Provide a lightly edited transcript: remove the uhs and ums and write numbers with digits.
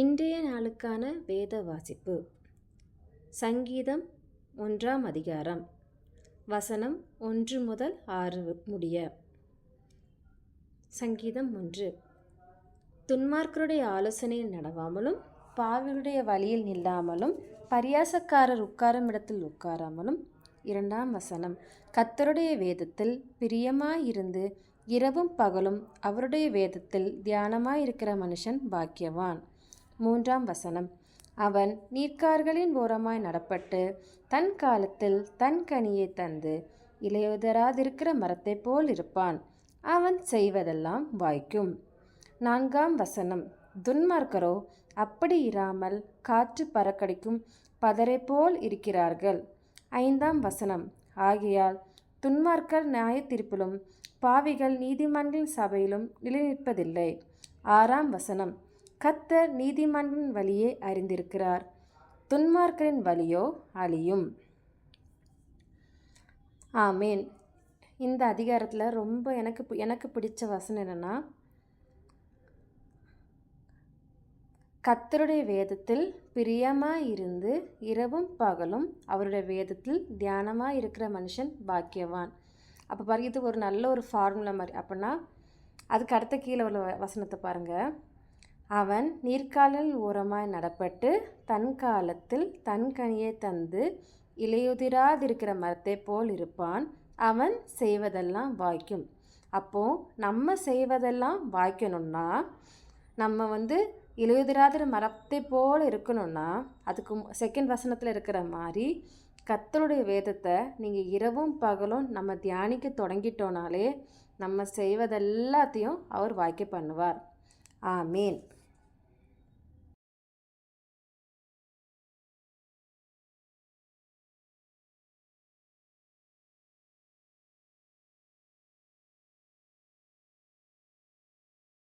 இன்றைய நாளுக்கான வேத வாசிப்பு சங்கீதம் 1ஆம் அதிகாரம் வசனம் 1 முதல் 6 முடிய. சங்கீதம் 1. துன்மார்க்கருடைய ஆலோசனையில் நடவாமலும் பாவிகளுடைய வழியில் நில்லாமலும் பரியாசக்காரர் உட்காரும் இடத்தில் உட்காராமலும். 2ஆம் வசனம். கர்த்தருடைய வேதத்தில் பிரியமாயிருந்து இரவும் பகலும் அவருடைய வேதத்தில் தியானமாயிருக்கிற மனுஷன் பாக்கியவான். 3ஆம் வசனம். அவன் நீர்க்கால்களின் ஓரமாய் நடப்பட்டு தன் காலத்தில் தன் கனியை தந்து இலையுதிராதிருக்கிற மரத்தைப் போல் இருப்பான். அவன் செய்வதெல்லாம் வாய்க்கும். 4ஆம் வசனம். துன்மார்க்கரோ அப்படி இராமல் காற்று பறக்கடிக்கும் பதரை போல் இருக்கிறார்கள். 5ஆம் வசனம். ஆகையால் துன்மார்க்கர் நியாயத்தீர்ப்பிலும் பாவிகள் நீதிமான்களின் சபையிலும் நிலைநிற்பதில்லை. 6ஆம் வசனம். கர்த்தர் நீதிமான்களின் வழியை அறிந்திருக்கிறார், துன்மார்க்கரின் வழியோ அழியும். ஆமேன். இந்த அதிகாரத்தில் ரொம்ப எனக்கு பிடிச்ச வசனம் என்னென்னா, கர்த்தருடைய வேதத்தில் பிரியமாயிருந்து இரவும் பகலும் அவருடைய வேதத்தில் தியானமாக இருக்கிற மனுஷன் பாக்கியவான். அப்போ பாருங்க, இது ஒரு நல்ல ஒரு ஃபார்முலா மாதிரி. அப்படின்னா அதுக்கு அடுத்த கீழே உள்ள வசனத்தை பாருங்கள். அவன் நீர்க்காலில் ஓரமாய் நடப்பட்டு தன் காலத்தில் தன் கனியை தந்து இலையுதிராதிருக்கிற மரத்தை போல் இருப்பான். அவன் செய்வதெல்லாம் வாய்க்கும். அப்போது நம்ம செய்வதெல்லாம் வாய்க்கணும்னா, நம்ம இலையுதிராதிர மரத்தை போல் இருக்கணும்னா, அதுக்கு செகண்ட் வசனத்தில் இருக்கிற மாதிரி கர்த்தருடைய வேதத்தை நீங்கள் இரவும் பகலும் நம்ம தியானிக்க தொடங்கிட்டோனாலே நம்ம செய்வதெல்லாத்தையும் அவர் வாய்க்க பண்ணுவார். ஆமேன்.